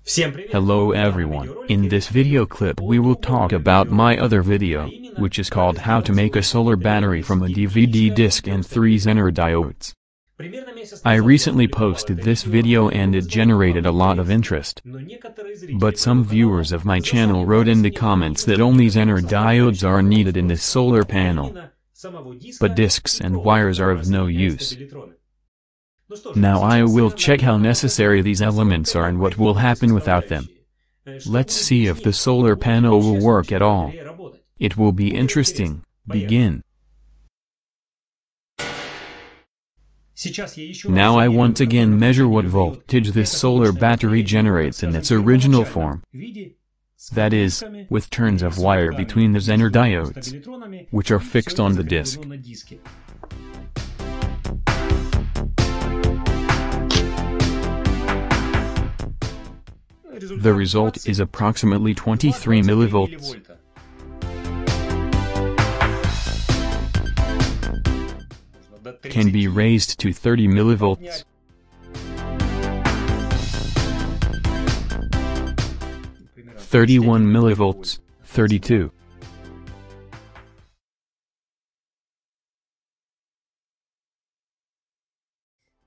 Hello everyone, in this video clip we will talk about my other video, which is called How to Make a Solar Battery from a DVD Disc and 3 Zenerdiodes. I recently posted this video and it generated a lot of interest. But some viewers of my channel wrote in the comments that only Zenerdiodes are needed in this solar panel. But discs and wires are of no use. Now I will check how necessary these elements are and what will happen without them. Let's see if the solar panel will work at all. It will be interesting. Begin. Now I once again measure what voltage this solar battery generates in its original form. That is, with turns of wire between the Zenerdiodes, which are fixed on the disc. The result is approximately 23 millivolts. Can be raised to 30 millivolts. (31 millivolts, 32).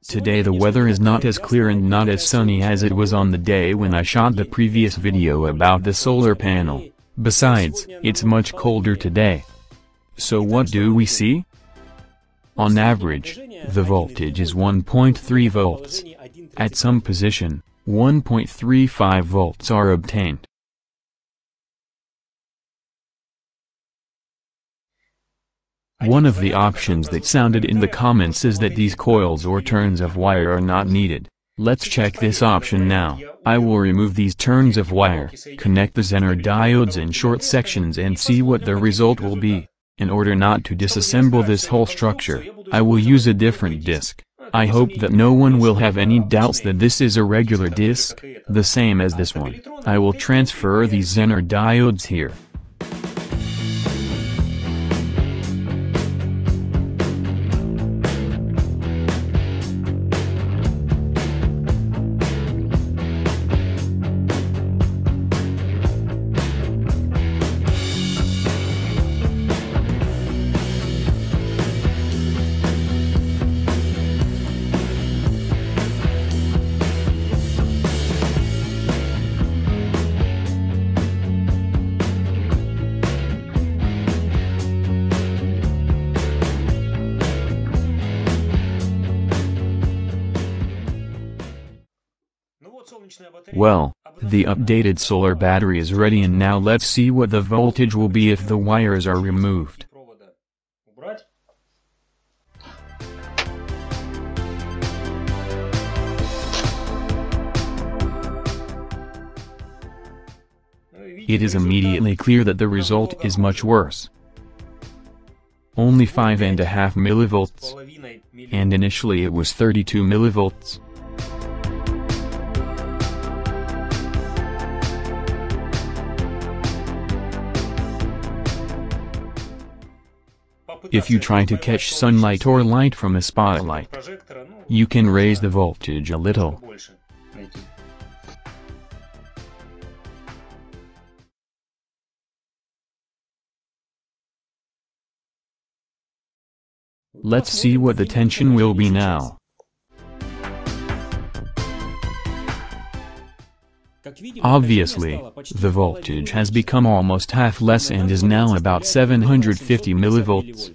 Today the weather is not as clear and not as sunny as it was on the day when I shot the previous video about the solar panel. Besides, it's much colder today. So what do we see? On average, the voltage is 1.3 volts. At some position, 1.35 volts are obtained. One of the options that sounded in the comments is that these coils or turns of wire are not needed. Let's check this option now. I will remove these turns of wire, connect the Zenerdiodes in short sections and see what the result will be. In order not to disassemble this whole structure, I will use a different disc. I hope that no one will have any doubts that this is a regular disc, the same as this one. I will transfer these Zenerdiodes here. Well, the updated solar battery is ready and now let's see what the voltage will be if the wires are removed. It is immediately clear that the result is much worse. Only 5.5 millivolts. And initially it was 32 millivolts. If you try to catch sunlight or light from a spotlight, you can raise the voltage a little. Let's see what the tension will be now. Obviously, the voltage has become almost half less and is now about 750 millivolts.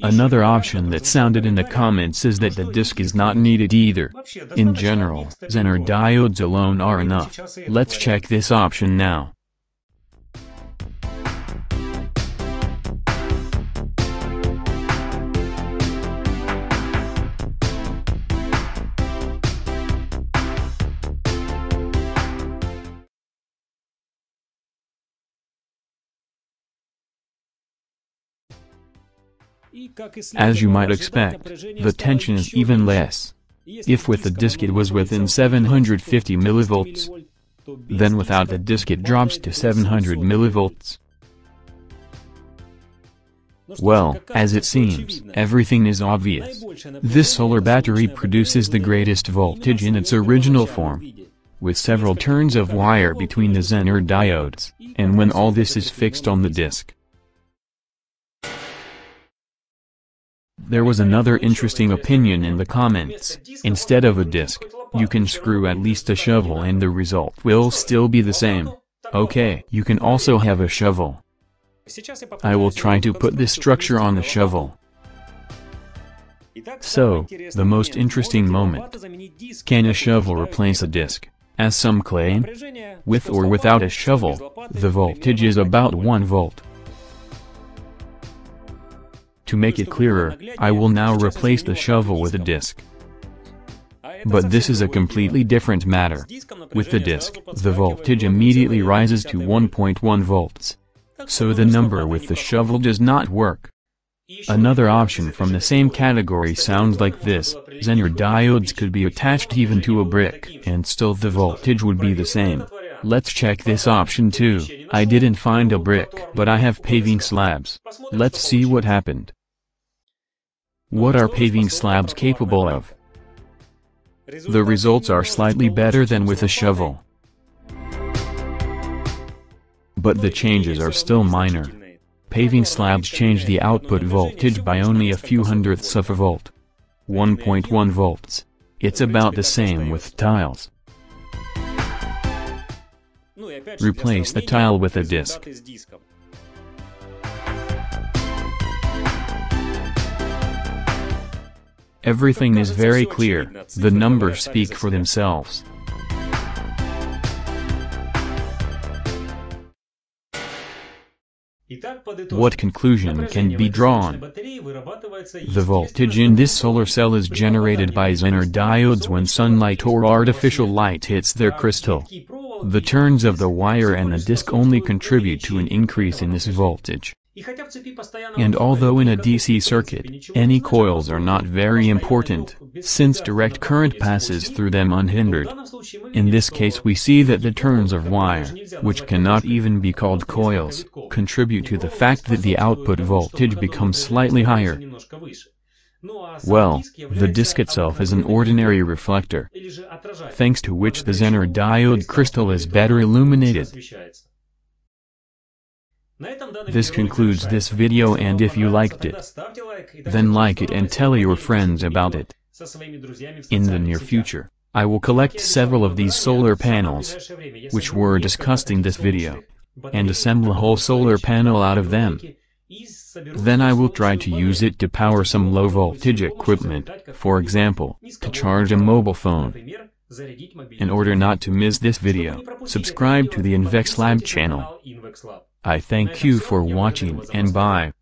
Another option that sounded in the comments is that the disc is not needed either. In general, Zenerdiodes alone are enough. Let's check this option now. As you might expect, the tension is even less. If with the disc it was within 750 millivolts, Then without the disk it drops to 700 millivolts. Well, as it seems, everything is obvious. This solar battery produces the greatest voltage in its original form, with several turns of wire between the Zenerdiodes, and when all this is fixed on the disk. There was another interesting opinion in the comments. Instead of a disk, you can screw at least a shovel and the result will still be the same. Okay, you can also have a shovel. I will try to put this structure on the shovel. So, the most interesting moment. Can a shovel replace a disk? As some claim, with or without a shovel, the voltage is about 1 volt. To make it clearer, I will now replace the shovel with a disk. But this is a completely different matter. With the disk, the voltage immediately rises to 1.1 volts. So the number with the shovel does not work. Another option from the same category sounds like this: Zenerdiodes could be attached even to a brick, and still the voltage would be the same. Let's check this option too. I didn't find a brick, but I have paving slabs. Let's see what happened. What are paving slabs capable of? The results are slightly better than with a shovel. But the changes are still minor. Paving slabs change the output voltage by only a few hundredths of a volt. 1.1 volts. It's about the same with tiles. Replace the tile with a disk. Everything is very clear, the numbers speak for themselves. What conclusion can be drawn? The voltage in this solar cell is generated by Zenerdiodes when sunlight or artificial light hits their crystal. The turns of the wire and the disk only contribute to an increase in this voltage. And although in a DC circuit, any coils are not very important, since direct current passes through them unhindered. In this case we see that the turns of wire, which cannot even be called coils, contribute to the fact that the output voltage becomes slightly higher. Well, the disk itself is an ordinary reflector, thanks to which the Zenerdiode crystal is better illuminated. This concludes this video, and if you liked it, then like it and tell your friends about it. In the near future, I will collect several of these solar panels, which were discussed in this video, and assemble a whole solar panel out of them. Then I will try to use it to power some low voltage equipment, for example, to charge a mobile phone. In order not to miss this video, subscribe to the InvexLab channel. I thank you for watching and bye.